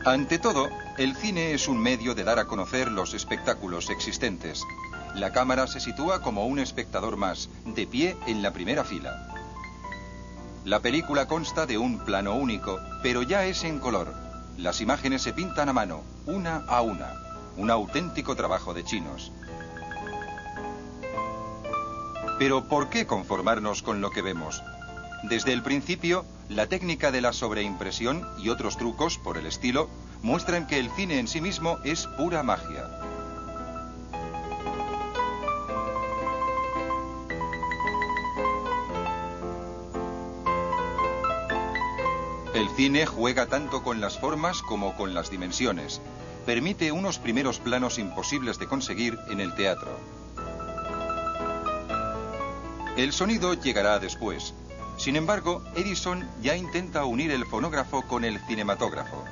Ante todo, el cine es un medio de dar a conocer los espectáculos existentes. La cámara se sitúa como un espectador más, de pie en la primera fila. La película consta de un plano único, pero ya es en color. Las imágenes se pintan a mano, una a una. Un auténtico trabajo de chinos. Pero ¿por qué conformarnos con lo que vemos? Desde el principio, la técnica de la sobreimpresión y otros trucos por el estilo muestran que el cine en sí mismo es pura magia. El cine juega tanto con las formas como con las dimensiones. Permite unos primeros planos imposibles de conseguir en el teatro. El sonido llegará después. Sin embargo, Edison ya intenta unir el fonógrafo con el cinematógrafo.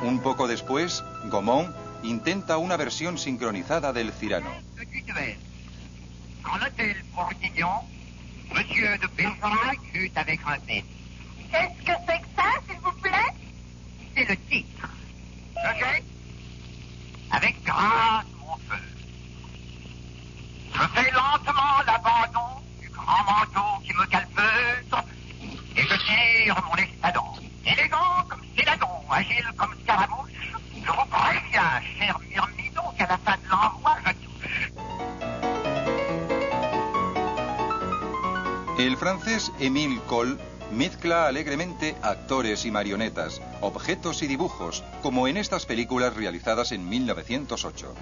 Un poco después, Gaumont intenta una versión sincronizada del Cyrano. Monsieur de Bergerac fut avec Rosette. Qu'est-ce que c'est que ça, s'il vous plaît? C'est le titre. Ok? Avec grâce, mon feu. Je fais lentement l'abandon du grand manteau qui me calfeutre et je tire mon espadon. Élégant comme Céladon, agile comme Scaramouche, je vous préviens, cher myrmidon, qu'à la fin de l'envoi, je touche. El francés Émile Cohl mezcla alegremente actores y marionetas, objetos y dibujos, como en estas películas realizadas en 1908.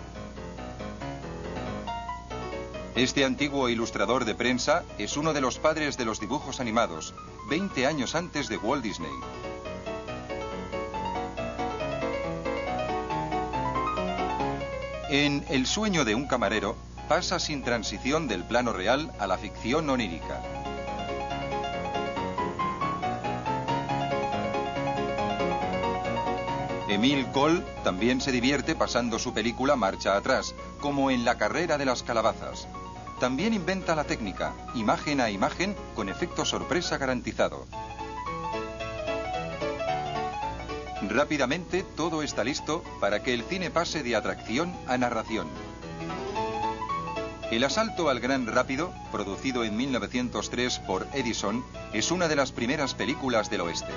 Este antiguo ilustrador de prensa es uno de los padres de los dibujos animados, 20 años antes de Walt Disney. En El sueño de un camarero, pasa sin transición del plano real a la ficción onírica. Émile Cohl también se divierte pasando su película marcha atrás, como en La carrera de las calabazas. También inventa la técnica, imagen a imagen, con efecto sorpresa garantizado. Rápidamente todo está listo para que el cine pase de atracción a narración. El asalto al Gran Rápido, producido en 1903 por Edison, es una de las primeras películas del oeste.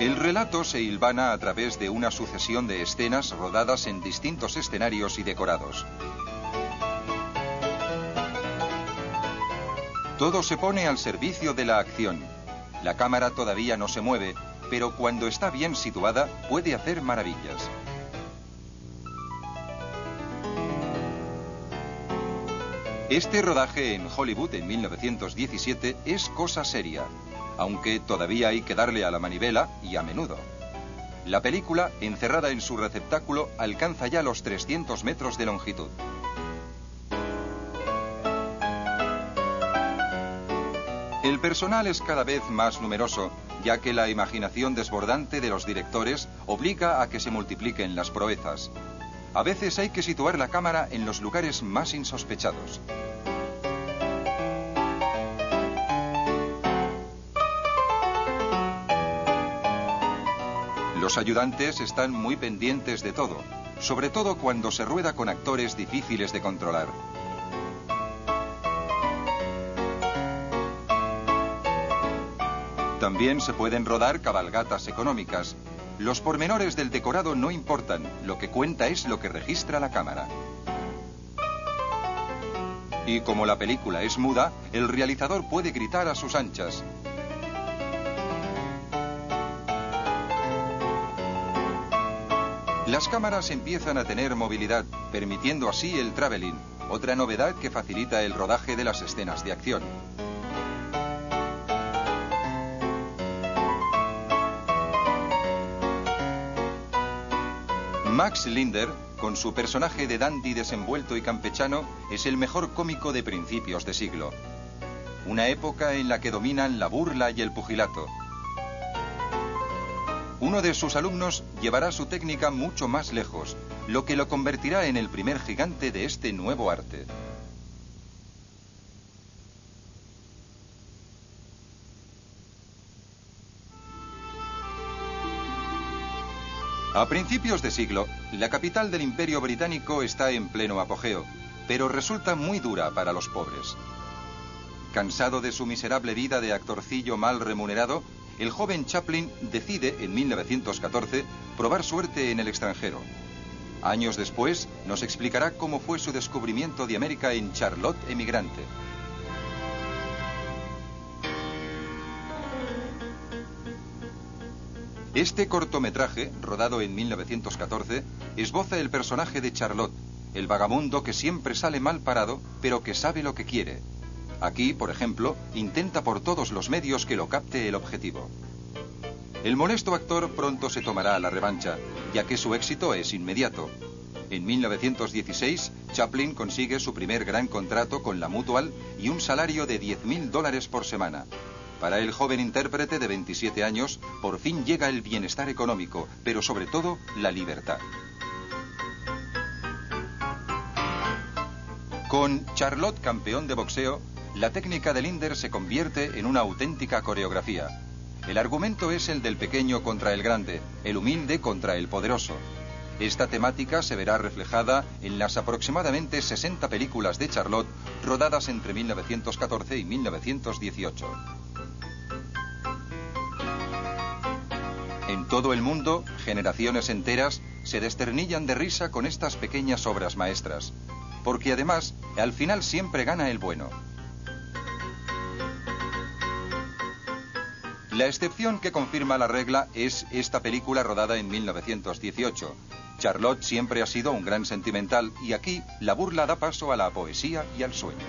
El relato se hilvana a través de una sucesión de escenas rodadas en distintos escenarios y decorados. Todo se pone al servicio de la acción. La cámara todavía no se mueve, pero cuando está bien situada puede hacer maravillas. Este rodaje en Hollywood en 1917 es cosa seria, aunque todavía hay que darle a la manivela y a menudo. La película, encerrada en su receptáculo, alcanza ya los 300 metros de longitud. El personal es cada vez más numeroso, ya que la imaginación desbordante de los directores obliga a que se multipliquen las proezas. A veces hay que situar la cámara en los lugares más insospechados. Los ayudantes están muy pendientes de todo, sobre todo cuando se rueda con actores difíciles de controlar. También se pueden rodar cabalgatas económicas. Los pormenores del decorado no importan, lo que cuenta es lo que registra la cámara. Y como la película es muda, el realizador puede gritar a sus anchas. Las cámaras empiezan a tener movilidad, permitiendo así el traveling, otra novedad que facilita el rodaje de las escenas de acción. Max Linder, con su personaje de dandy desenvuelto y campechano, es el mejor cómico de principios de siglo. Una época en la que dominan la burla y el pugilato. Uno de sus alumnos llevará su técnica mucho más lejos, lo que lo convertirá en el primer gigante de este nuevo arte. A principios de siglo, la capital del Imperio Británico está en pleno apogeo, pero resulta muy dura para los pobres. Cansado de su miserable vida de actorcillo mal remunerado, el joven Chaplin decide, en 1914, probar suerte en el extranjero. Años después, nos explicará cómo fue su descubrimiento de América en Charlotte Emigrante. Este cortometraje, rodado en 1914, esboza el personaje de Charlotte, el vagabundo que siempre sale mal parado, pero que sabe lo que quiere. Aquí, por ejemplo, intenta por todos los medios que lo capte el objetivo. El molesto actor pronto se tomará la revancha, ya que su éxito es inmediato. En 1916, Chaplin consigue su primer gran contrato con la Mutual y un salario de $10.000 por semana. Para el joven intérprete de 27 años, por fin llega el bienestar económico, pero sobre todo, la libertad. Con Charlotte campeón de boxeo, la técnica de Linder se convierte en una auténtica coreografía. El argumento es el del pequeño contra el grande, el humilde contra el poderoso. Esta temática se verá reflejada en las aproximadamente 60 películas de Charlotte rodadas entre 1914 y 1918. En todo el mundo, generaciones enteras se desternillan de risa con estas pequeñas obras maestras, porque además, al final siempre gana el bueno. La excepción que confirma la regla es esta película rodada en 1918. Charlotte siempre ha sido un gran sentimental y aquí la burla da paso a la poesía y al sueño.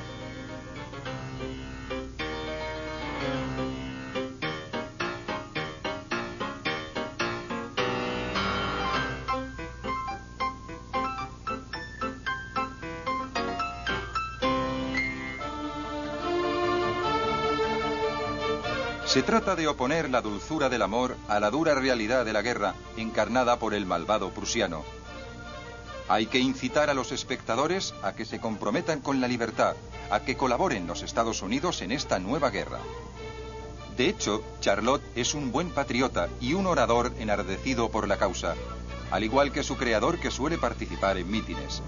Se trata de oponer la dulzura del amor a la dura realidad de la guerra, encarnada por el malvado prusiano. Hay que incitar a los espectadores a que se comprometan con la libertad, a que colaboren los Estados Unidos en esta nueva guerra. De hecho, Charlotte es un buen patriota y un orador enardecido por la causa, al igual que su creador, que suele participar en mítines.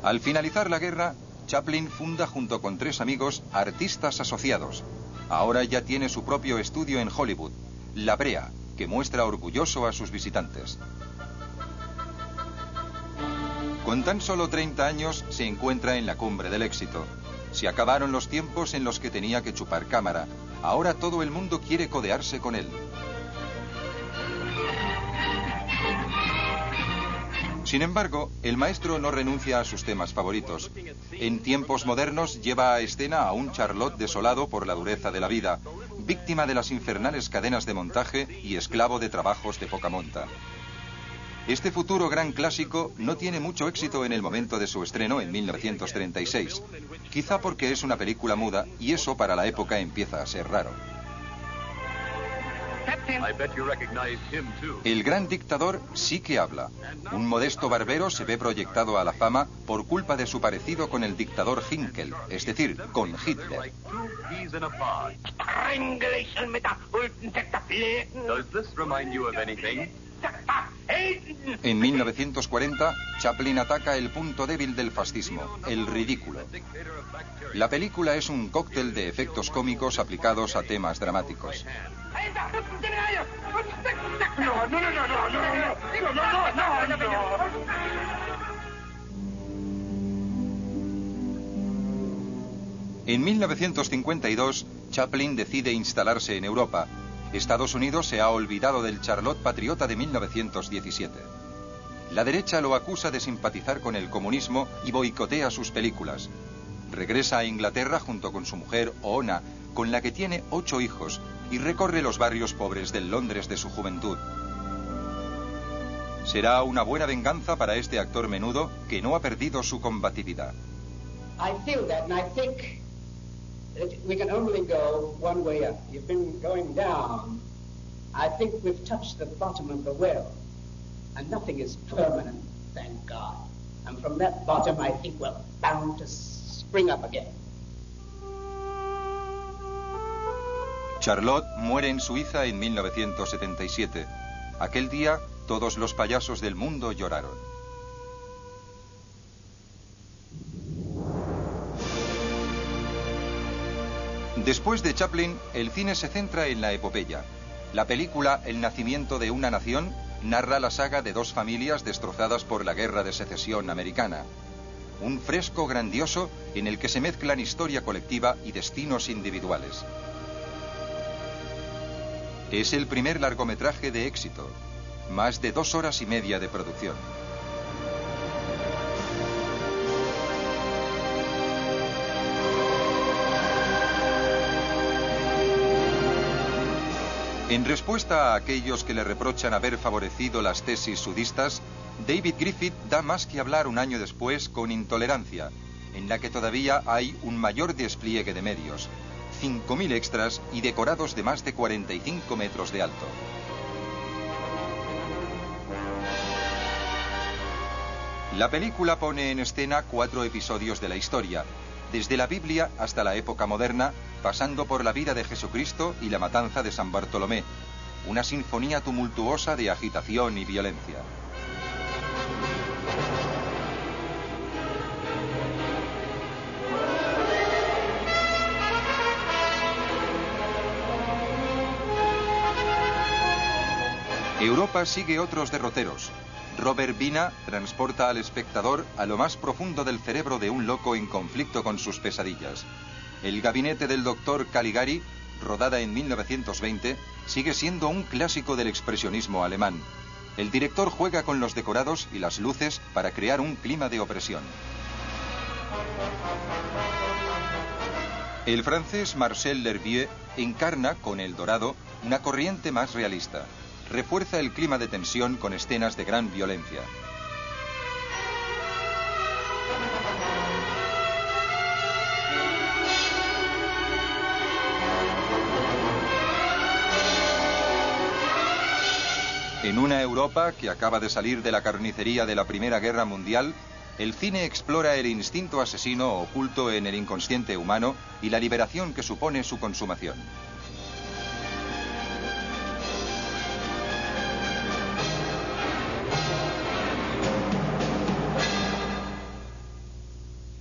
Al finalizar la guerra, Chaplin funda junto con 3 amigos Artistas Asociados. Ahora ya tiene su propio estudio en Hollywood, La Brea, que muestra orgulloso a sus visitantes. Con tan solo 30 años se encuentra en la cumbre del éxito. Se acabaron los tiempos en los que tenía que chupar cámara. Ahora todo el mundo quiere codearse con él. Sin embargo, el maestro no renuncia a sus temas favoritos. En tiempos modernos lleva a escena a un Charlotte desolado por la dureza de la vida, víctima de las infernales cadenas de montaje y esclavo de trabajos de poca monta. Este futuro gran clásico no tiene mucho éxito en el momento de su estreno en 1936, quizá porque es una película muda y eso para la época empieza a ser raro. El gran dictador sí que habla. Un modesto barbero se ve proyectado a la fama por culpa de su parecido con el dictador Hinkel, es decir, con Hitler. En 1940, Chaplin ataca el punto débil del fascismo, el ridículo. La película es un cóctel de efectos cómicos aplicados a temas dramáticos. En 1952, Chaplin decide instalarse en Europa. Estados Unidos se ha olvidado del Charlotte patriota de 1917. La derecha lo acusa de simpatizar con el comunismo y boicotea sus películas. Regresa a Inglaterra junto con su mujer, Oona, con la que tiene 8 hijos, y recorre los barrios pobres del Londres de su juventud. Será una buena venganza para este actor menudo que no ha perdido su combatividad. I feel that and I think that we can only go one way up. You've been going down. I think we've touched the bottom of the well. And nothing is permanent, thank God. And from that bottom, I think we're bound to spring up again. Charlotte muere en Suiza en 1977. Aquel día, todos los payasos del mundo lloraron. Después de Chaplin, el cine se centra en la epopeya. La película El nacimiento de una nación narra la saga de dos familias destrozadas por la Guerra de Secesión americana. Un fresco grandioso en el que se mezclan historia colectiva y destinos individuales. Es el primer largometraje de éxito. Más de 2 horas y media de producción. En respuesta a aquellos que le reprochan haber favorecido las tesis sudistas, David Griffith da más que hablar un año después con Intolerancia, en la que todavía hay un mayor despliegue de medios, 5.000 extras y decorados de más de 45 metros de alto. La película pone en escena 4 episodios de la historia, desde la Biblia hasta la época moderna, pasando por la vida de Jesucristo y la matanza de San Bartolomé, una sinfonía tumultuosa de agitación y violencia. Europa sigue otros derroteros. Robert Vina transporta al espectador a lo más profundo del cerebro de un loco en conflicto con sus pesadillas. El gabinete del doctor Caligari, rodada en 1920, sigue siendo un clásico del expresionismo alemán. El director juega con los decorados y las luces para crear un clima de opresión. El francés Marcel L'Herbier encarna, con El Dorado, una corriente más realista. Refuerza el clima de tensión con escenas de gran violencia. En una Europa que acaba de salir de la carnicería de la Primera Guerra Mundial, el cine explora el instinto asesino oculto en el inconsciente humano y la liberación que supone su consumación.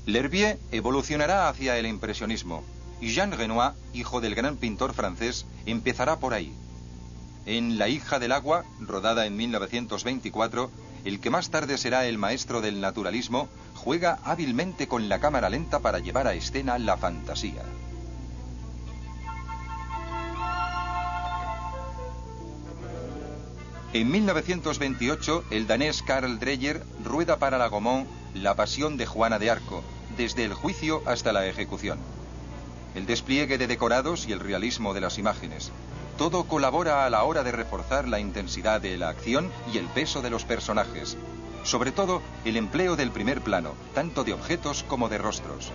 L'Herbier evolucionará hacia el impresionismo y Jean Renoir, hijo del gran pintor francés, empezará por ahí. En La hija del agua, rodada en 1924, el que más tarde será el maestro del naturalismo, juega hábilmente con la cámara lenta para llevar a escena la fantasía. En 1928, el danés Carl Dreyer rueda para la Gaumont La pasión de Juana de Arco, desde el juicio hasta la ejecución. El despliegue de decorados y el realismo de las imágenes. Todo colabora a la hora de reforzar la intensidad de la acción y el peso de los personajes. Sobre todo, el empleo del primer plano, tanto de objetos como de rostros.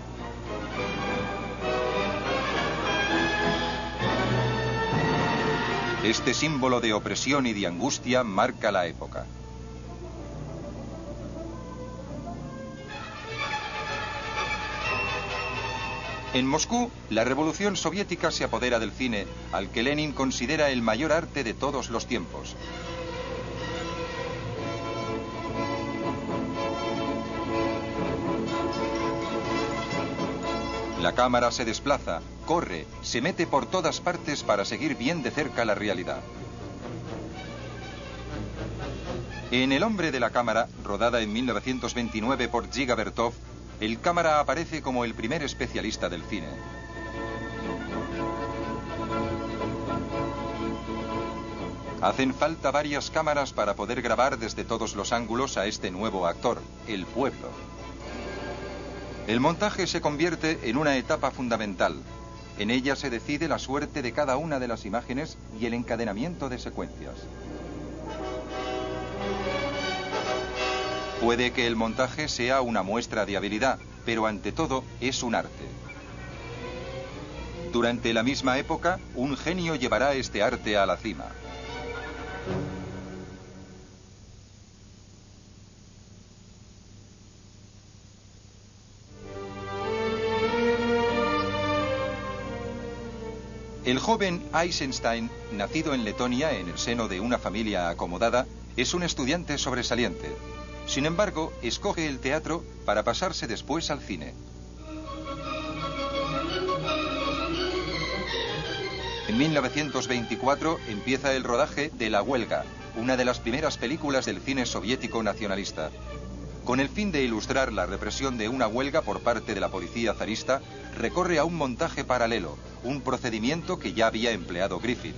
Este símbolo de opresión y de angustia marca la época. En Moscú, la revolución soviética se apodera del cine, al que Lenin considera el mayor arte de todos los tiempos. La cámara se desplaza, corre, se mete por todas partes para seguir bien de cerca la realidad. En El hombre de la cámara, rodada en 1929 por Dziga Vertov, el cámara aparece como el primer especialista del cine. Hacen falta varias cámaras para poder grabar desde todos los ángulos a este nuevo actor, el pueblo. El montaje se convierte en una etapa fundamental. En ella se decide la suerte de cada una de las imágenes y el encadenamiento de secuencias. Puede que el montaje sea una muestra de habilidad, pero ante todo es un arte. Durante la misma época, un genio llevará este arte a la cima. El joven Eisenstein, nacido en Letonia en el seno de una familia acomodada, es un estudiante sobresaliente. Sin embargo, escoge el teatro para pasarse después al cine. En 1924 empieza el rodaje de La Huelga, una de las primeras películas del cine soviético nacionalista. Con el fin de ilustrar la represión de una huelga por parte de la policía zarista, recorre a un montaje paralelo, un procedimiento que ya había empleado Griffith.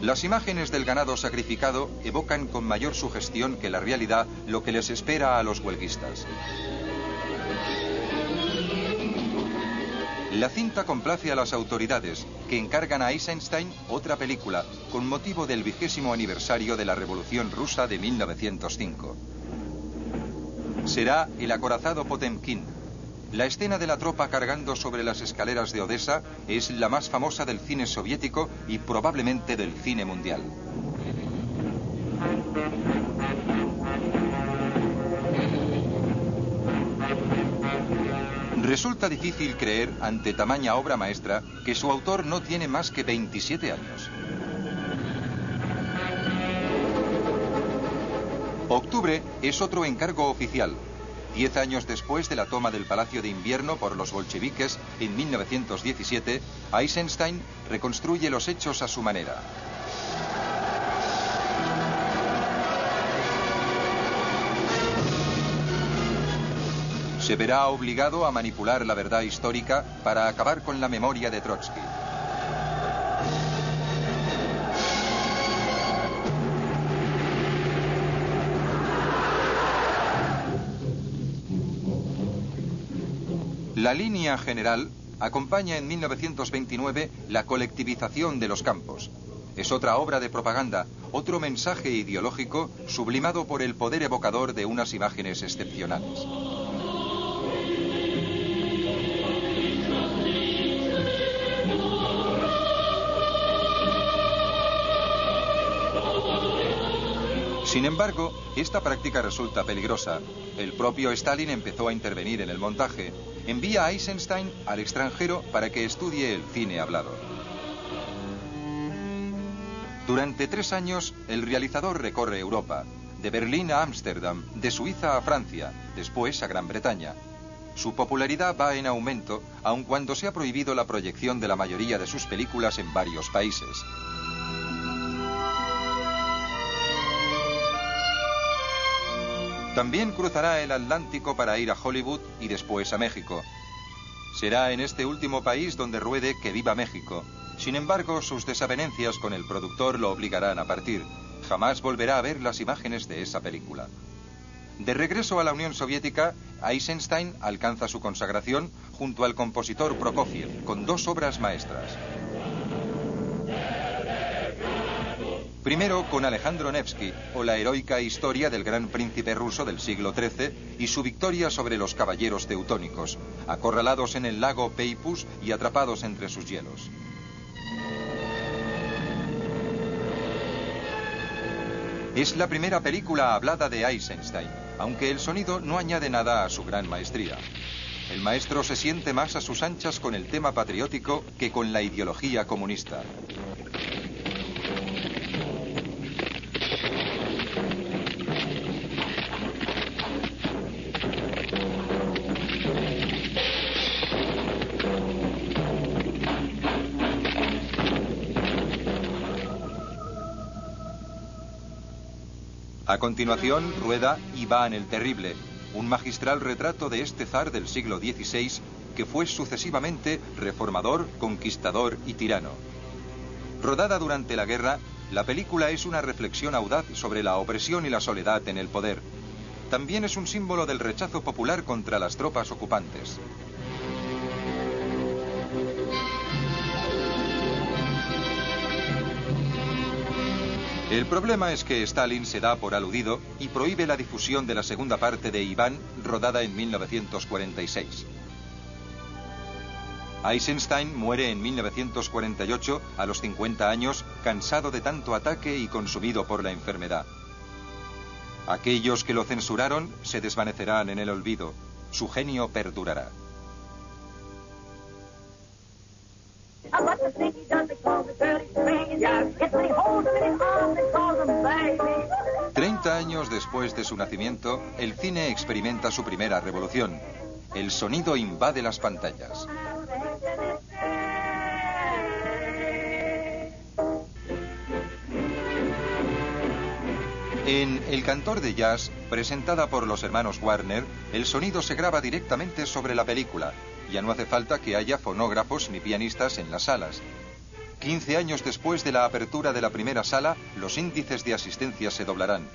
Las imágenes del ganado sacrificado evocan con mayor sugestión que la realidad lo que les espera a los huelguistas. La cinta complace a las autoridades, que encargan a Eisenstein otra película, con motivo del 20º aniversario de la Revolución Rusa de 1905. Será El acorazado Potemkin. La escena de la tropa cargando sobre las escaleras de Odessa es la más famosa del cine soviético y probablemente del cine mundial. Resulta difícil creer, ante tamaña obra maestra, que su autor no tiene más que 27 años. Octubre es otro encargo oficial. 10 años después de la toma del Palacio de Invierno por los bolcheviques en 1917, Eisenstein reconstruye los hechos a su manera. Se verá obligado a manipular la verdad histórica para acabar con la memoria de Trotsky. La línea general acompaña en 1929 la colectivización de los campos. Es otra obra de propaganda, otro mensaje ideológico sublimado por el poder evocador de unas imágenes excepcionales. Sin embargo, esta práctica resulta peligrosa. El propio Stalin empezó a intervenir en el montaje. Envía a Eisenstein al extranjero para que estudie el cine hablado. Durante 3 años, el realizador recorre Europa, de Berlín a Ámsterdam, de Suiza a Francia, después a Gran Bretaña. Su popularidad va en aumento, aun cuando se ha prohibido la proyección de la mayoría de sus películas en varios países. También cruzará el Atlántico para ir a Hollywood y después a México. Será en este último país donde ruede Que viva México. Sin embargo, sus desavenencias con el productor lo obligarán a partir. Jamás volverá a ver las imágenes de esa película. De regreso a la Unión Soviética, Eisenstein alcanza su consagración junto al compositor Prokofiev, con 2 obras maestras. Primero con Alejandro Nevsky, o la heroica historia del gran príncipe ruso del siglo XIII y su victoria sobre los caballeros teutónicos, acorralados en el lago Peipus y atrapados entre sus hielos. Es la primera película hablada de Eisenstein, aunque el sonido no añade nada a su gran maestría. El maestro se siente más a sus anchas con el tema patriótico que con la ideología comunista. A continuación, rueda Iván el Terrible, un magistral retrato de este zar del siglo XVI que fue sucesivamente reformador, conquistador y tirano. Rodada durante la guerra, la película es una reflexión audaz sobre la opresión y la soledad en el poder. También es un símbolo del rechazo popular contra las tropas ocupantes. El problema es que Stalin se da por aludido y prohíbe la difusión de la segunda parte de Iván, rodada en 1946. Eisenstein muere en 1948, a los 50 años, cansado de tanto ataque y consumido por la enfermedad. Aquellos que lo censuraron se desvanecerán en el olvido. Su genio perdurará. But the thing he does, they call the dirty swing. It's when he holds in his arms, they call them baby. 30 años después de su nacimiento, el cine experimenta su primera revolución. El sonido invade las pantallas. En El cantor de jazz, presentada por los hermanos Warner, el sonido se graba directamente sobre la película. Ya no hace falta que haya fonógrafos ni pianistas en las salas. 15 años después de la apertura de la primera sala, los índices de asistencia se doblarán.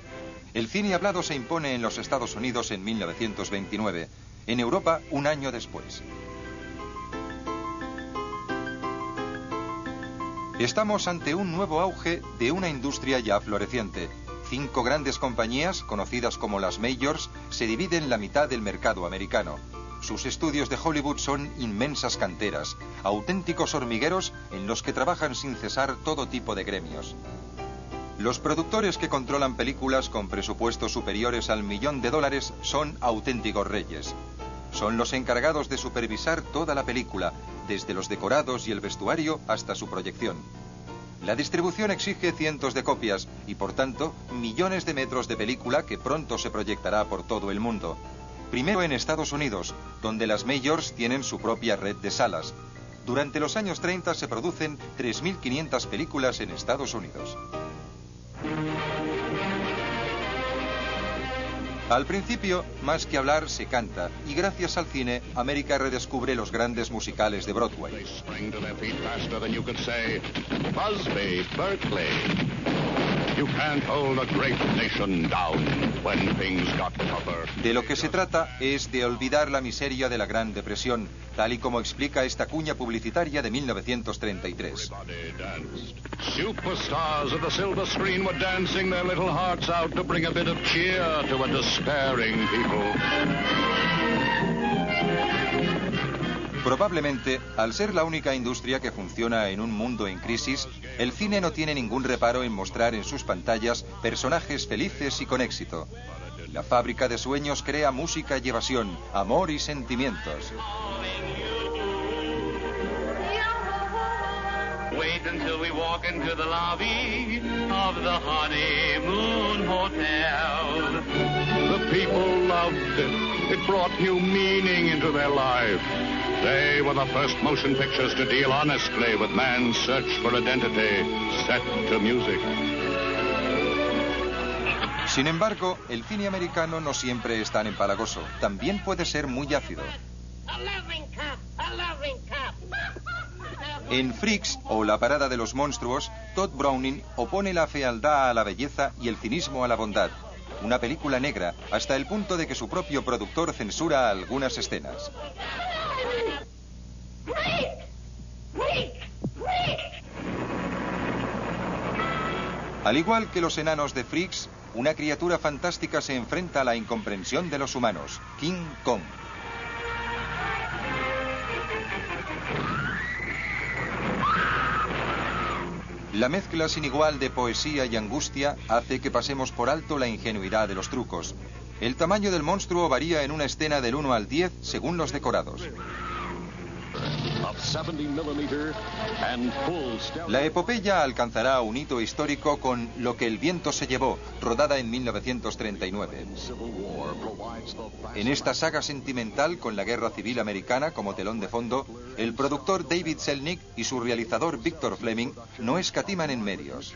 El cine hablado se impone en los Estados Unidos en 1929, en Europa un año después. Estamos ante un nuevo auge de una industria ya floreciente. 5 grandes compañías, conocidas como las Majors, se dividen la mitad del mercado americano. Sus estudios de Hollywood son inmensas canteras, auténticos hormigueros en los que trabajan sin cesar todo tipo de gremios. Los productores que controlan películas con presupuestos superiores al $1.000.000 son auténticos reyes. Son los encargados de supervisar toda la película, desde los decorados y el vestuario hasta su proyección. La distribución exige cientos de copias y, por tanto, millones de metros de película que pronto se proyectará por todo el mundo. Primero en Estados Unidos, donde las Majors tienen su propia red de salas. Durante los años 30 se producen 3.500 películas en Estados Unidos. Al principio, más que hablar, se canta, y gracias al cine, América redescubre los grandes musicales de Broadway. De lo que se trata es de olvidar la miseria de la Gran Depresión, tal y como explica esta cuña publicitaria de 1933. Superstars of the silver screen were dancing their little hearts out to bring a bit of cheer to a despairing people. Probablemente, al ser la única industria que funciona en un mundo en crisis, el cine no tiene ningún reparo en mostrar en sus pantallas personajes felices y con éxito. La fábrica de sueños crea música y evasión, amor y sentimientos. Wait until we walk into the lobby of the Honeymoon Hotel. The people loved it. It brought new meaning into their life. They were the first motion pictures to deal honestly with man's search for identity, set to music. Sin embargo, el cine americano no siempre es tan empalagoso. También puede ser muy ácido. En Freaks, o La parada de los monstruos, Todd Browning opone la fealdad a la belleza y el cinismo a la bondad. Una película negra, hasta el punto de que su propio productor censura algunas escenas. Al igual que los enanos de Freaks, una criatura fantástica se enfrenta a la incomprensión de los humanos, King Kong. La mezcla sin igual de poesía y angustia hace que pasemos por alto la ingenuidad de los trucos. El tamaño del monstruo varía en una escena del 1 al 10 según los decorados. La epopeya alcanzará un hito histórico con Lo que el viento se llevó, rodada en 1939. En esta saga sentimental, con la Guerra Civil Americana como telón de fondo, el productor David Selnick y su realizador Victor Fleming no escatiman en medios.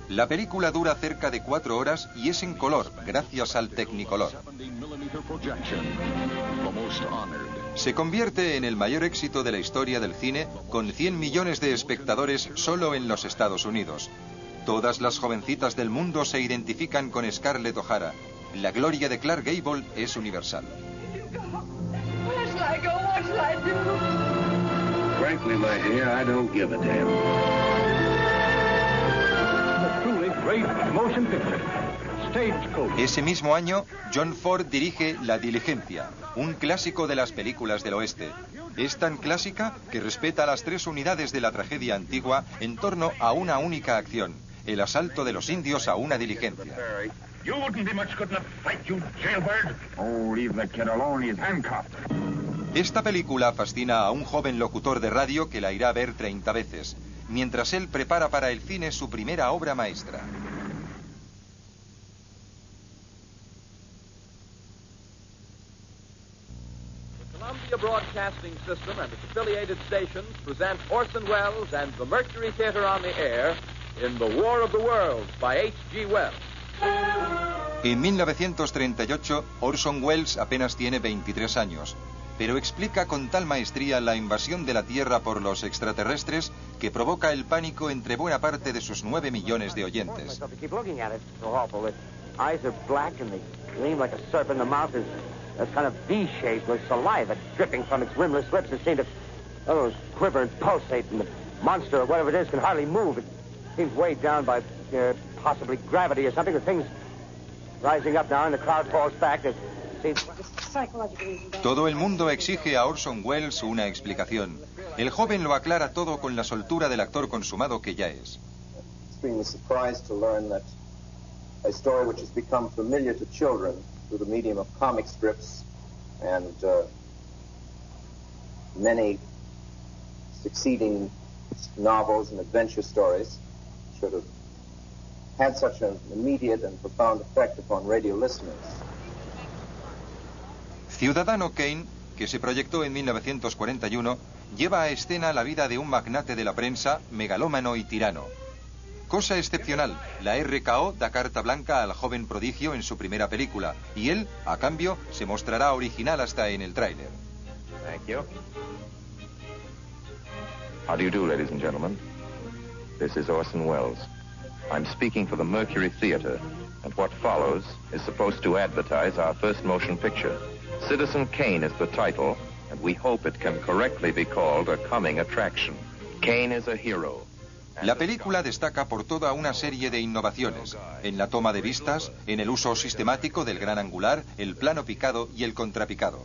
La película dura cerca de 4 horas y es en color, gracias al Technicolor. Se convierte en el mayor éxito de la historia del cine, con 100 millones de espectadores solo en los Estados Unidos. Todas las jovencitas del mundo se identifican con Scarlett O'Hara. La gloria de Clark Gable es universal. Frankly, my dear, I don't give a damn. A truly great motion picture. Ese mismo año, John Ford dirige La diligencia, un clásico de las películas del oeste. Es tan clásica que respeta a las 3 unidades de la tragedia antigua en torno a una única acción, el asalto de los indios a una diligencia. Esta película fascina a un joven locutor de radio que la irá a ver 30 veces, mientras él prepara para el cine su primera obra maestra. The Columbia Broadcasting System and its affiliated stations present Orson Welles and the Mercury Theater on the Air in The War of the Worlds by H.G. Wells. En 1938, Orson Welles apenas tiene 23 años, pero explica con tal maestría la invasión de la Tierra por los extraterrestres que provoca el pánico entre buena parte de sus 9 millones de oyentes. Todo el mundo exige a Orson Welles una explicación. El joven lo aclara todo con la soltura del actor consumado que ya es. Extremely surprised to learn that a story which has become familiar to children through the medium of comic strips and many succeeding novels and adventure stories should have had such an immediate and profound effect upon radio listeners. Ciudadano Kane, que se proyectó en 1941, lleva a escena la vida de un magnate de la prensa, megalómano y tirano. Cosa excepcional, la RKO da carta blanca al joven prodigio en su primera película, y él, a cambio, se mostrará original hasta en el tráiler. Thank you. How do you do, ladies and gentlemen? This is Orson Welles. I'm speaking for the Mercury Theater, and what follows is supposed to advertise our first motion picture. Citizen Kane is the title, and we hope it can correctly be called a coming attraction. Kane is a hero. La película destaca por toda una serie de innovaciones, en la toma de vistas, en el uso sistemático del gran angular, el plano picado y el contrapicado.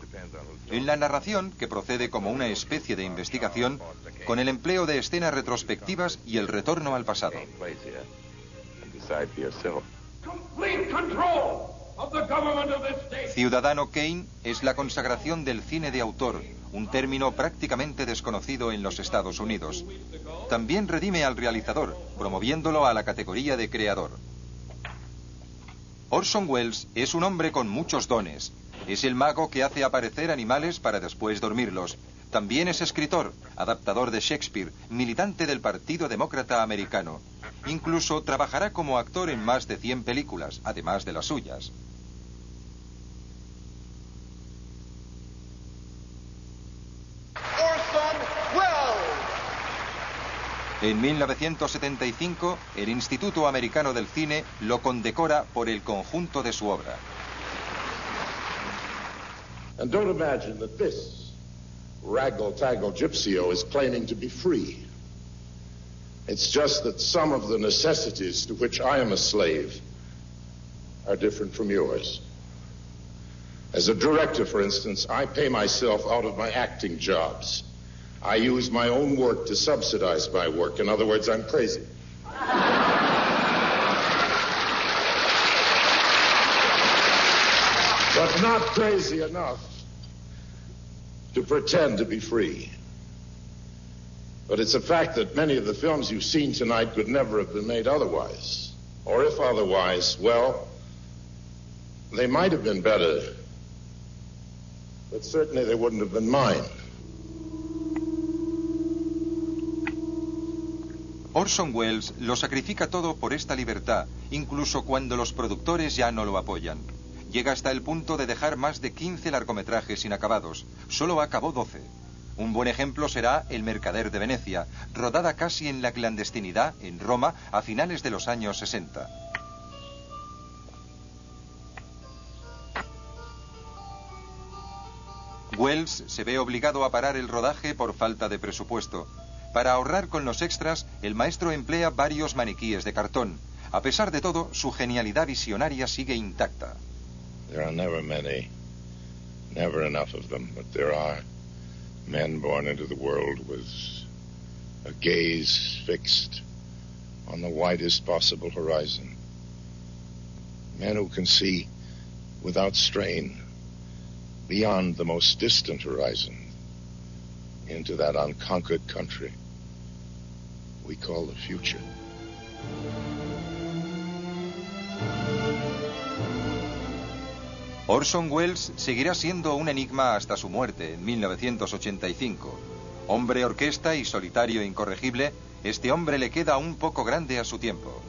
En la narración, que procede como una especie de investigación, con el empleo de escenas retrospectivas y el retorno al pasado. Ciudadano Kane es la consagración del cine de autor, un término prácticamente desconocido en los Estados Unidos. También redime al realizador, promoviéndolo a la categoría de creador. Orson Welles es un hombre con muchos dones. Es el mago que hace aparecer animales para después dormirlos. También es escritor, adaptador de Shakespeare, militante del Partido Demócrata Americano. Incluso trabajará como actor en más de 100 películas, además de las suyas. En 1975, el Instituto Americano del Cine lo condecora por el conjunto de su obra. And don't imagine that this raggle-taggle gypsyo is claiming to be free. It's just that some of the necessities to which I am a slave are different from yours. As a director, for instance, I pay myself out of my acting jobs. I use my own work to subsidize my work. In other words, I'm crazy. But not crazy enough to pretend to be free. But it's a fact that many of the films you've seen tonight could never have been made otherwise. Or if otherwise, well, they might have been better, but certainly they wouldn't have been mine. Orson Welles lo sacrifica todo por esta libertad, incluso cuando los productores ya no lo apoyan. Llega hasta el punto de dejar más de 15 largometrajes inacabados. Solo acabó 12. Un buen ejemplo será El mercader de Venecia, rodada casi en la clandestinidad en Roma a finales de los años 60. Welles se ve obligado a parar el rodaje por falta de presupuesto. Para ahorrar con los extras, el maestro emplea varios maniquíes de cartón. A pesar de todo, su genialidad visionaria sigue intacta. There are never many, never enough of them, but there are men born into the world with a gaze fixed on the widest possible horizon. Men who can see without strain beyond the most distant horizon. into that unconquered country we call the future. Orson Welles seguirá siendo un enigma hasta su muerte en 1985. Hombre orquesta y solitario incorregible, este hombre le queda un poco grande a su tiempo.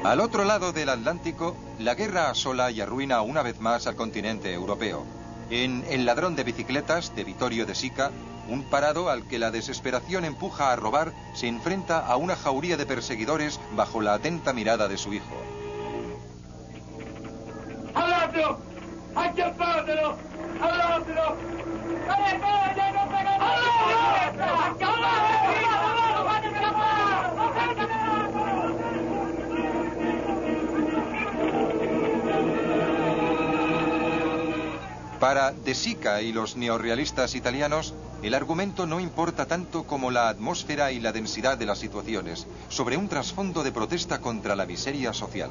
Al otro lado del Atlántico, la guerra asola y arruina una vez más al continente europeo. En El ladrón de bicicletas, de Vittorio De Sica, un parado al que la desesperación empuja a robar se enfrenta a una jauría de perseguidores bajo la atenta mirada de su hijo. ¡Adelante! ¡Hay que pártelo! ¡Adelante! Para De Sica y los neorrealistas italianos, el argumento no importa tanto como la atmósfera y la densidad de las situaciones, sobre un trasfondo de protesta contra la miseria social.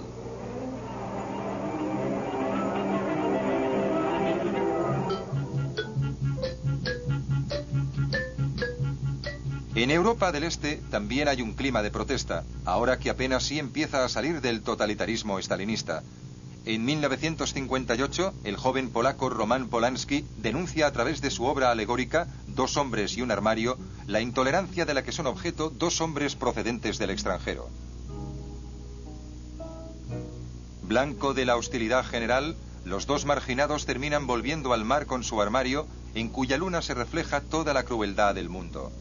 En Europa del Este también hay un clima de protesta, ahora que apenas sí empieza a salir del totalitarismo estalinista. En 1958, el joven polaco Roman Polanski denuncia a través de su obra alegórica, Dos hombres y un armario, la intolerancia de la que son objeto dos hombres procedentes del extranjero. Blanco de la hostilidad general, los dos marginados terminan volviendo al mar con su armario, en cuya luna se refleja toda la crueldad del mundo.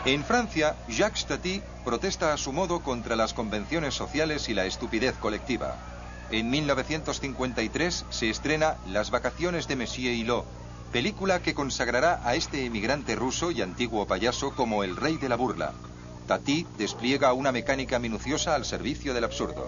En Francia, Jacques Tati protesta a su modo contra las convenciones sociales y la estupidez colectiva. En 1953 se estrena Las vacaciones de Monsieur Hulot, película que consagrará a este emigrante ruso y antiguo payaso como el rey de la burla. Tati despliega una mecánica minuciosa al servicio del absurdo.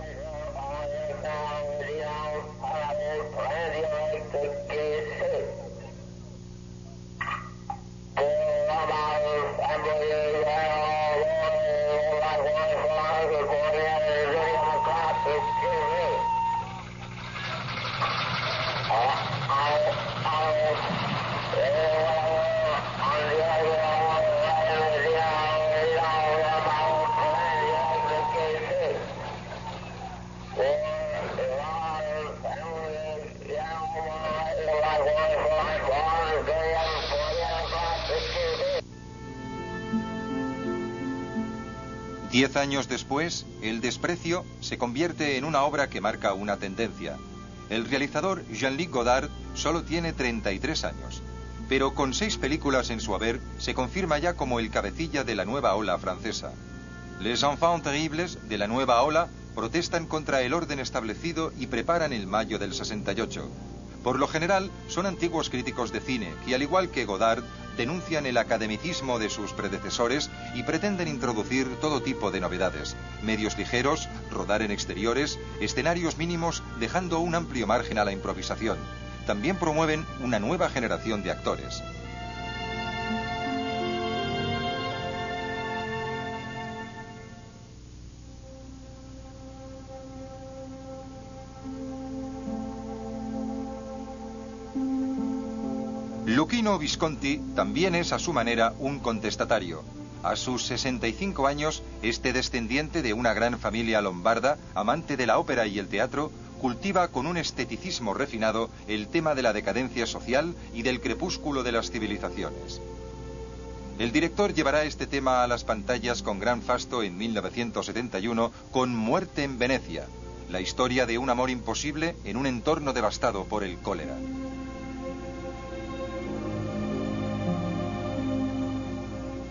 Diez años después, El desprecio se convierte en una obra que marca una tendencia. El realizador Jean-Luc Godard solo tiene 33 años, pero con 6 películas en su haber se confirma ya como el cabecilla de la nueva ola francesa. Les enfants terribles de la nueva ola protestan contra el orden establecido y preparan el mayo del 68. Por lo general, son antiguos críticos de cine que, al igual que Godard, denuncian el academicismo de sus predecesores y pretenden introducir todo tipo de novedades. Medios ligeros, rodar en exteriores, escenarios mínimos, dejando un amplio margen a la improvisación. También promueven una nueva generación de actores. Luchino Visconti también es a su manera un contestatario. A sus 65 años, este descendiente de una gran familia lombarda, amante de la ópera y el teatro, cultiva con un esteticismo refinado el tema de la decadencia social y del crepúsculo de las civilizaciones. El director llevará este tema a las pantallas con gran fasto en 1971 con Muerte en Venecia, la historia de un amor imposible en un entorno devastado por el cólera.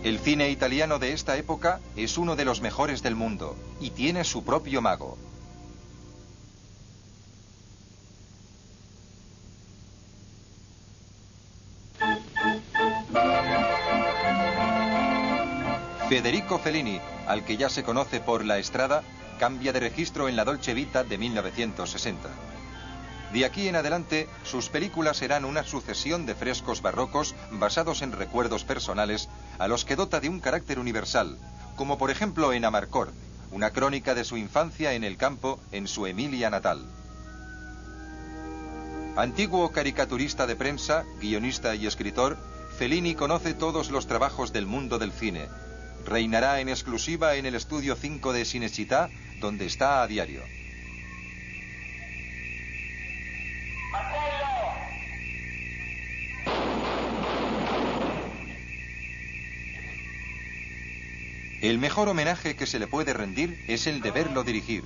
El cine italiano de esta época es uno de los mejores del mundo y tiene su propio mago. Federico Fellini, al que ya se conoce por La Estrada, cambia de registro en la Dolce Vita de 1960. De aquí en adelante, sus películas serán una sucesión de frescos barrocos basados en recuerdos personales a los que dota de un carácter universal, como por ejemplo en Amarcord, una crónica de su infancia en el campo en su Emilia natal. Antiguo caricaturista de prensa, guionista y escritor, Fellini conoce todos los trabajos del mundo del cine. Reinará en exclusiva en el estudio 5 de Cinecittà, donde está a diario. El mejor homenaje que se le puede rendir es el de verlo dirigir.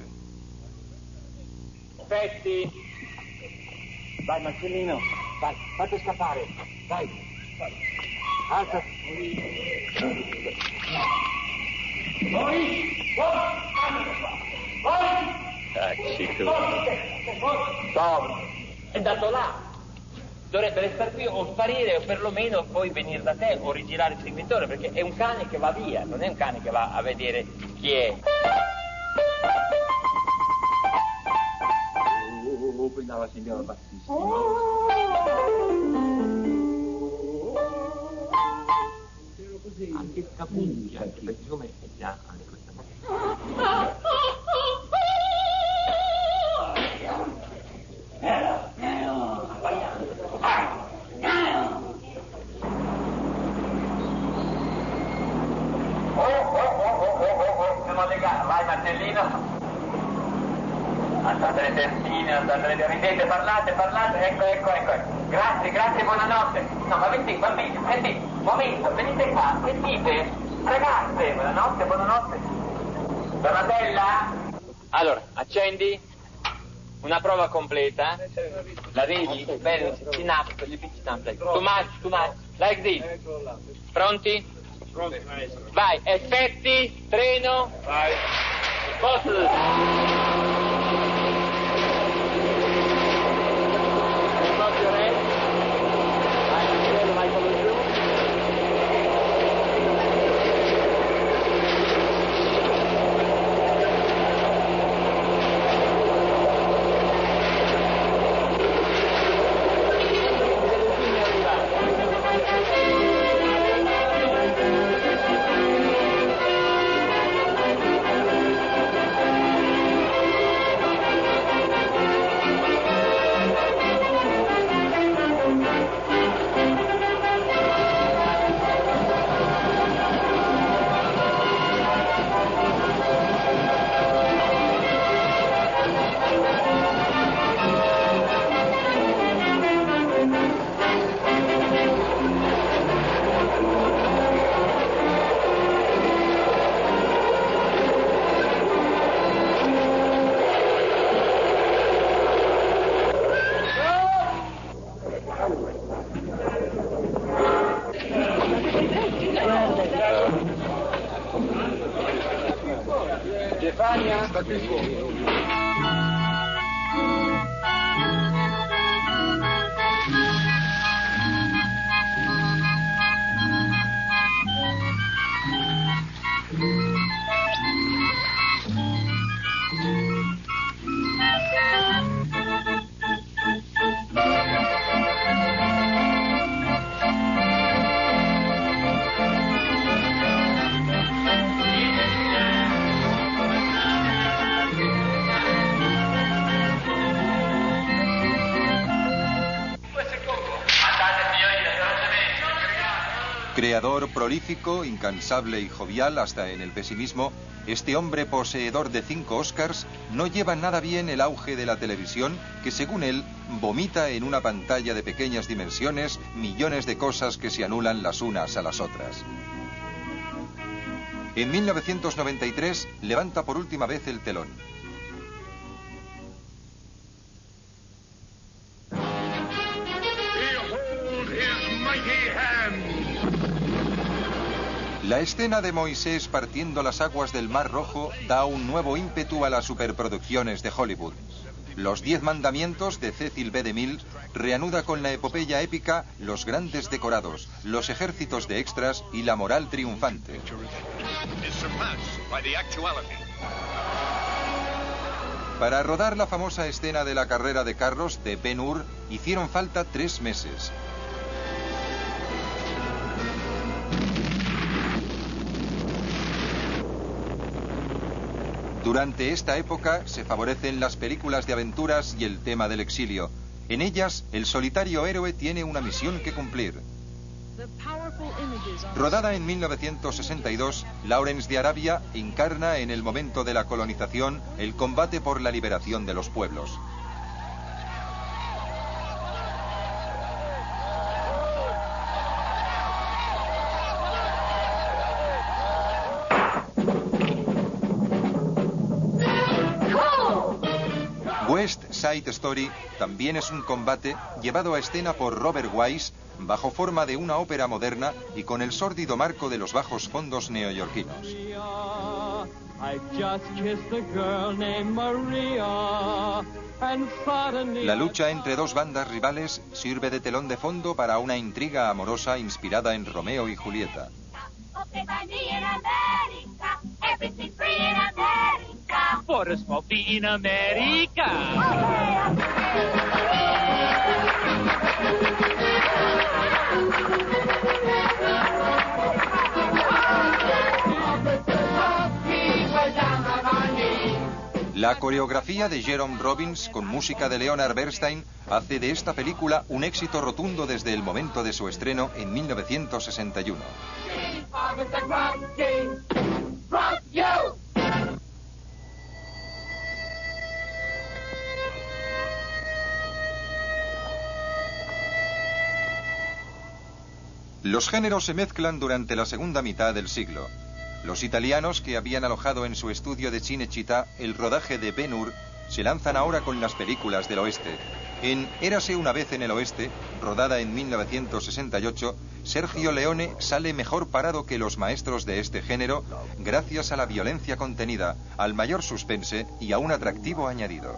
Aspetti. Vai Marcellino, vai, fate scappare, vai. Alza. Tom, è andato là. Dovrebbe restare qui o sparire o perlomeno poi venire da te o rigirare il seguitore, perché è un cane che va via, non è un cane che va a vedere chi è. Brillava signora bassissimo. Anche Scapugli, anche perché come è già anche questa cosa. Siamo legati, vai Marcellino. Alzate le testine, alzate le... Ridete, parlate, ecco. Grazie, buonanotte. No, ma venite, bambini, un momento, venite qua, sentite. Ragazze, buonanotte. Donatella? Allora, accendi. Una prova completa. La vedi? Bene, chin up, too much, like this. Pronti? Vai, effetti, treno. Vai. Posto. Stefania, sta qui fuori. Creador prolífico, incansable y jovial hasta en el pesimismo, este hombre poseedor de 5 Oscars no lleva nada bien el auge de la televisión que, según él, vomita en una pantalla de pequeñas dimensiones millones de cosas que se anulan las unas a las otras. En 1993 levanta por última vez el telón. La escena de Moisés partiendo las aguas del Mar Rojo da un nuevo ímpetu a las superproducciones de Hollywood. Los 10 mandamientos de Cecil B. DeMille reanuda con la epopeya épica los grandes decorados, los ejércitos de extras y la moral triunfante. Para rodar la famosa escena de la carrera de carros de Ben-Hur hicieron falta 3 meses. Durante esta época se favorecen las películas de aventuras y el tema del exilio. En ellas, el solitario héroe tiene una misión que cumplir. Rodada en 1962, Lawrence de Arabia encarna en el momento de la colonización el combate por la liberación de los pueblos. West Side Story también es un combate llevado a escena por Robert Wise bajo forma de una ópera moderna y con el sórdido marco de los bajos fondos neoyorquinos. La lucha entre 2 bandas rivales sirve de telón de fondo para una intriga amorosa inspirada en Romeo y Julieta. For a smoky in America. La coreografía de Jerome Robbins con música de Leonard Bernstein hace de esta película un éxito rotundo desde el momento de su estreno en 1961. Los géneros se mezclan durante la segunda mitad del siglo. Los italianos, que habían alojado en su estudio de Cinecittà el rodaje de Ben-Hur, se lanzan ahora con las películas del oeste. En Érase una vez en el oeste, rodada en 1968, Sergio Leone sale mejor parado que los maestros de este género gracias a la violencia contenida, al mayor suspense y a un atractivo añadido.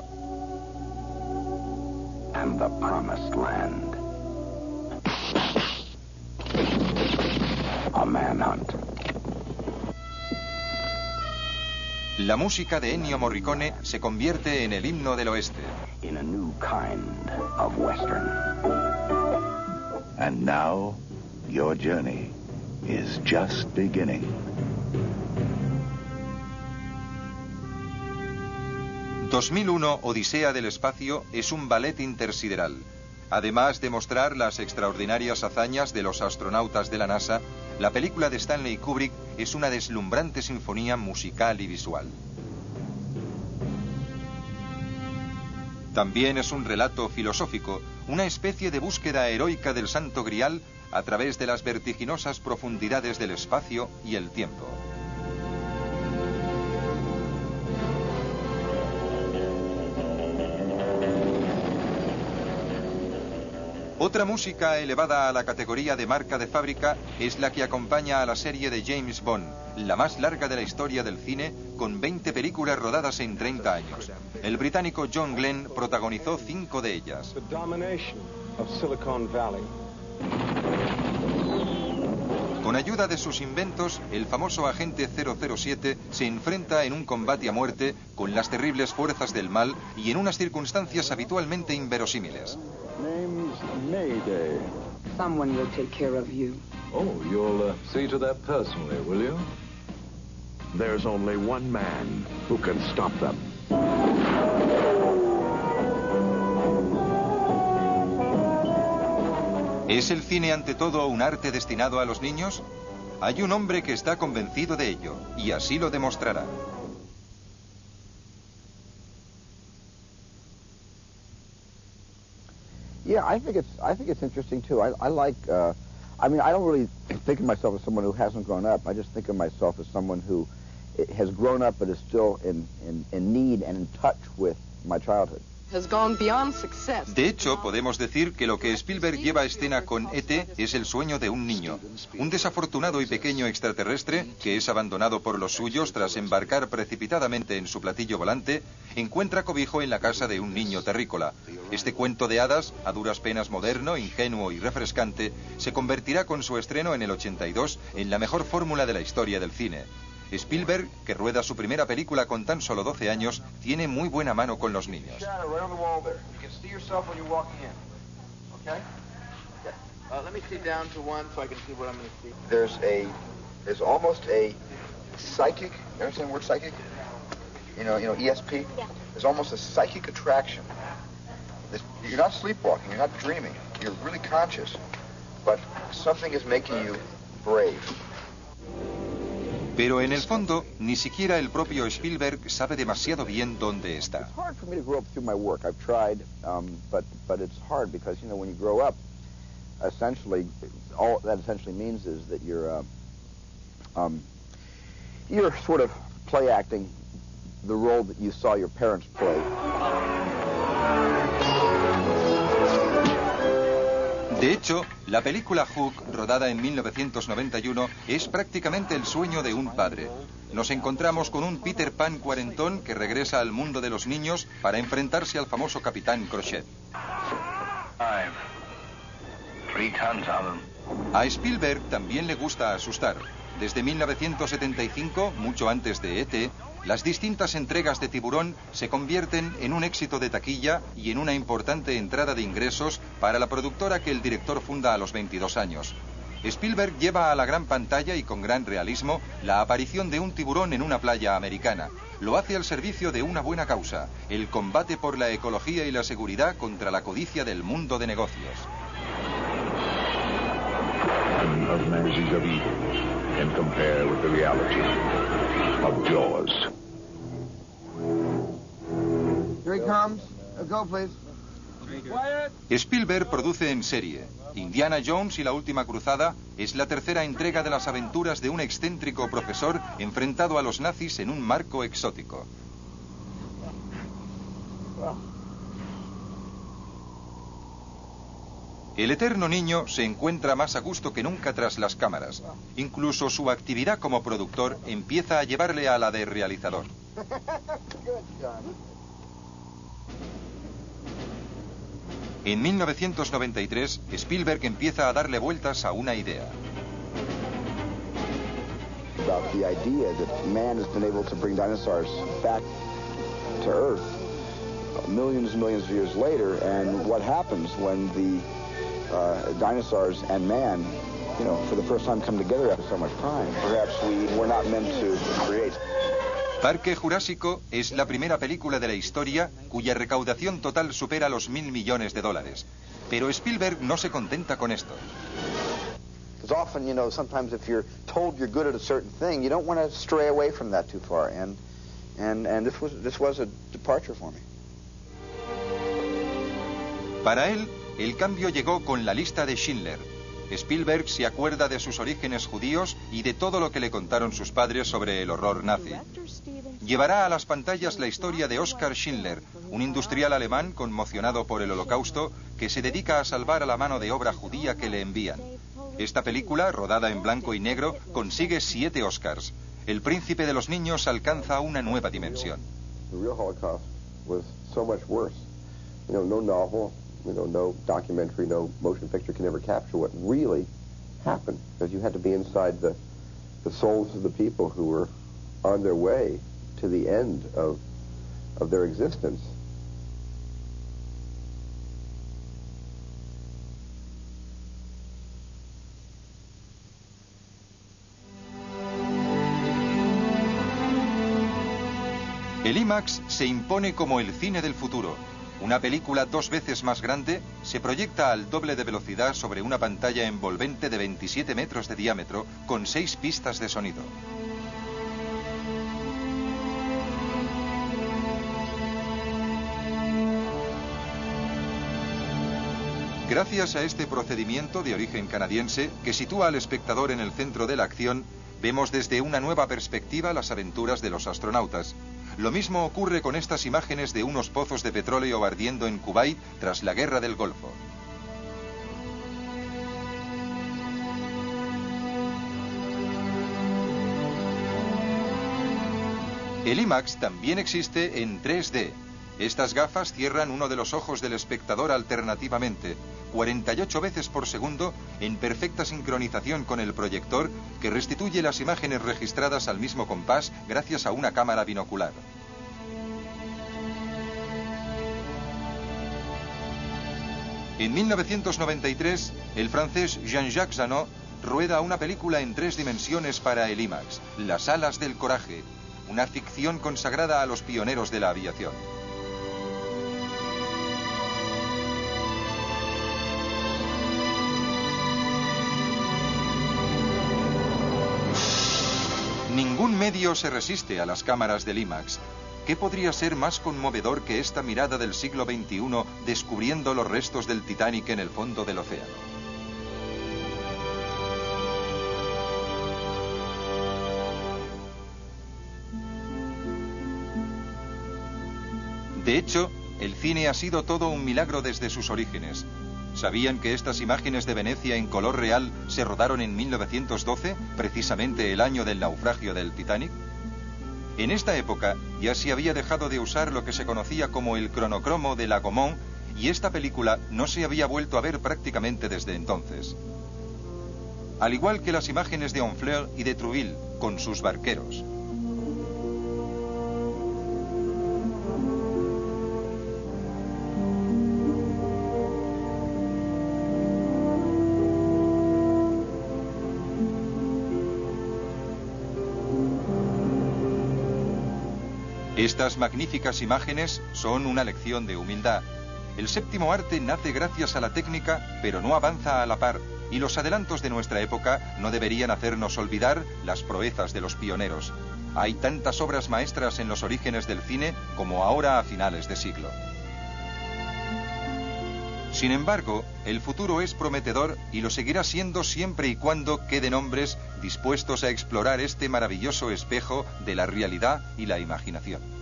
And the promised land. A manhunt. La música de Ennio Morricone se convierte en el himno del oeste. In a new kind of western. And now, your journey is just beginning. «2001, Odisea del espacio» es un ballet intersideral. Además de mostrar las extraordinarias hazañas de los astronautas de la NASA, la película de Stanley Kubrick es una deslumbrante sinfonía musical y visual. También es un relato filosófico, una especie de búsqueda heroica del Santo Grial a través de las vertiginosas profundidades del espacio y el tiempo. Otra música elevada a la categoría de marca de fábrica es la que acompaña a la serie de James Bond, la más larga de la historia del cine, con 20 películas rodadas en 30 años. El británico John Glenn protagonizó 5 de ellas. Con ayuda de sus inventos, el famoso agente 007 se enfrenta en un combate a muerte con las terribles fuerzas del mal y en unas circunstancias habitualmente inverosímiles. Name's Mayday. Someone will take care of you. Oh, you'll see to that personally, will you? There's only one man who can stop them. ¿Es el cine ante todo un arte destinado a los niños? Hay un hombre que está convencido de ello, y así lo demostrará. Yeah, I think it's interesting too. I like. I mean, I don't really think of myself as someone who hasn't grown up. I just think of myself as someone who has grown up but is still in need and in touch with my childhood. De hecho, podemos decir que lo que Spielberg lleva a escena con E.T. es el sueño de un niño, un desafortunado y pequeño extraterrestre que es abandonado por los suyos tras embarcar precipitadamente en su platillo volante, encuentra cobijo en la casa de un niño terrícola. Este cuento de hadas, a duras penas moderno, ingenuo y refrescante, se convertirá con su estreno en el 82 en la mejor fórmula de la historia del cine. Spielberg, que rueda su primera película con tan solo 12 años, tiene muy buena mano con los niños. There's almost a psychic, you understand the word psychic? You know, ESP? Yeah. There's almost a psychic attraction. You're not sleepwalking, you're not dreaming, you're really conscious, but something is making you brave. Pero en el fondo, ni siquiera el propio Spielberg sabe demasiado bien dónde está. It's hard for me to grow up through my work. I've tried, but it's hard because, you know, when you grow up, essentially, all that essentially means is that you're sort of play acting the role that you saw your parents play. De hecho, la película Hook, rodada en 1991, es prácticamente el sueño de un padre. Nos encontramos con un Peter Pan cuarentón que regresa al mundo de los niños para enfrentarse al famoso Capitán Crochet. A Spielberg también le gusta asustar. Desde 1975, mucho antes de E.T., las distintas entregas de Tiburón se convierten en un éxito de taquilla y en una importante entrada de ingresos para la productora que el director funda a los 22 años. Spielberg lleva a la gran pantalla y con gran realismo la aparición de un tiburón en una playa americana. Lo hace al servicio de una buena causa, el combate por la ecología y la seguridad contra la codicia del mundo de negocios. Can compare with the reality of Jaws. Here he comes. Go, please. Spielberg produce en serie. Indiana Jones y la última cruzada es la tercera entrega de las aventuras de un excéntrico profesor enfrentado a los nazis en un marco exótico. El eterno niño se encuentra más a gusto que nunca tras las cámaras. Incluso su actividad como productor empieza a llevarle a la de realizador. En 1993, Spielberg empieza a darle vueltas a una idea. About the idea that man has been able to bring dinosaurs back to Earth millions and millions of years later, and what happens when the dinosaurs and man, you know, for the first time come together after so much time. Perhaps we were not meant to create. Parque Jurásico es la primera película de la historia cuya recaudación total supera los $1.000 millones. Pero Spielberg no se contenta con esto. Because often, you know, sometimes if you're told you're good at a certain thing, you don't want to stray away from that too far. And this was a departure for me. Para él, el cambio llegó con La lista de Schindler. Spielberg se acuerda de sus orígenes judíos y de todo lo que le contaron sus padres sobre el horror nazi. Llevará a las pantallas la historia de Oskar Schindler, un industrial alemán conmocionado por el Holocausto que se dedica a salvar a la mano de obra judía que le envían. Esta película, rodada en blanco y negro, consigue 7 Oscars. El príncipe de los niños alcanza una nueva dimensión. The real Holocaust was so much worse. You know, no novel, you know, no documentary, no motion picture can ever capture what really happened, because you had to be inside the souls of the people who were on their way to the end of their existence. El IMAX se impone como el cine del futuro. Una película 2 veces más grande se proyecta al doble de velocidad sobre una pantalla envolvente de 27 metros de diámetro con 6 pistas de sonido. Gracias a este procedimiento de origen canadiense, que sitúa al espectador en el centro de la acción, vemos desde una nueva perspectiva las aventuras de los astronautas. Lo mismo ocurre con estas imágenes de unos pozos de petróleo ardiendo en Kuwait tras la Guerra del Golfo. El IMAX también existe en 3D. Estas gafas cierran uno de los ojos del espectador alternativamente, 48 veces por segundo, en perfecta sincronización con el proyector, que restituye las imágenes registradas al mismo compás gracias a una cámara binocular. En 1993, el francés Jean-Jacques Zanot rueda una película en 3 dimensiones para el IMAX, Las alas del coraje, una ficción consagrada a los pioneros de la aviación. Ningún medio se resiste a las cámaras del IMAX. ¿Qué podría ser más conmovedor que esta mirada del siglo XXI descubriendo los restos del Titanic en el fondo del océano? De hecho, el cine ha sido todo un milagro desde sus orígenes. ¿Sabían que estas imágenes de Venecia en color real se rodaron en 1912, precisamente el año del naufragio del Titanic? En esta época ya se había dejado de usar lo que se conocía como el cronocromo de la Gaumont, y esta película no se había vuelto a ver prácticamente desde entonces. Al igual que las imágenes de Honfleur y de Trouville, con sus barqueros. Estas magníficas imágenes son una lección de humildad. El séptimo arte nace gracias a la técnica, pero no avanza a la par, y los adelantos de nuestra época no deberían hacernos olvidar las proezas de los pioneros. Hay tantas obras maestras en los orígenes del cine como ahora a finales de siglo. Sin embargo, el futuro es prometedor y lo seguirá siendo siempre y cuando queden hombres dispuestos a explorar este maravilloso espejo de la realidad y la imaginación.